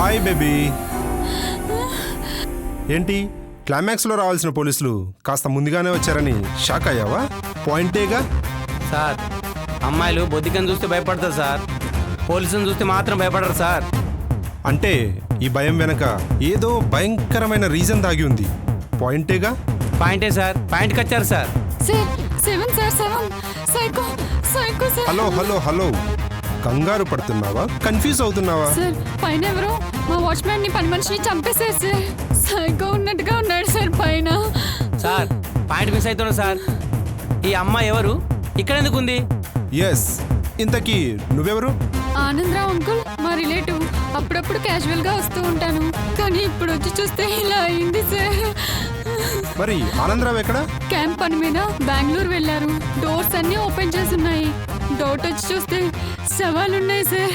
Hi baby. ఏంటి క్లైమాక్స్లో రావాల్సిన పోలీసులు కాస్త ముందుగానే వచ్చారని షాక్ అయ్యావా? పాయింటేగా. సార్ అమ్మాయిలు బొద్దికని చూస్తే భయపడతారు సార్, పోలీసుని చూస్తే మాత్రం భయపడరు సార్. అంటే ఈ భయం వెనక ఏదో భయంకరమైన రీజన్ దాగి ఉంది. పాయింటేగా. పాయింటే సార్, పాయింట్కి వచ్చారు సార్. హలో హలో హలో, కంగారు పడుతున్నావా? కన్ఫ్యూజ్ అవుతున్నావా? సార్ పైన ఎవరో మా వాచ్మ్యాన్ ని పని మనిషిని చంపేశారు సార్. సైకో ఉన్నట్టుగా ఉన్నాడు సార్ పైన. సార్ పాయింట్ మిస్ అవుతున్నా సార్. ఈ అమ్మాయి ఎవరు, ఇక్కడ ఎందుకు ఉంది? ఎస్, ఇంతకీ నువ్వెవరు? ఆనందరావు అంకుల్, మా రిలేటివ్. అప్పుడప్పుడు క్యాజువల్ గా వస్తూ ఉంటాను, కానీ ఇప్పుడు వచ్చి చూస్తే ఇలా అయింది సార్. మరి ఆనందరావు ఎక్కడ? క్యాంప్ పని మీద బెంగళూరు వెళ్ళారు. డోర్స్ అన్ని ఓపెన్ చేసి ఉన్నాయి. డౌట్ వచ్చి చూస్తే శవాలున్నాయి సార్.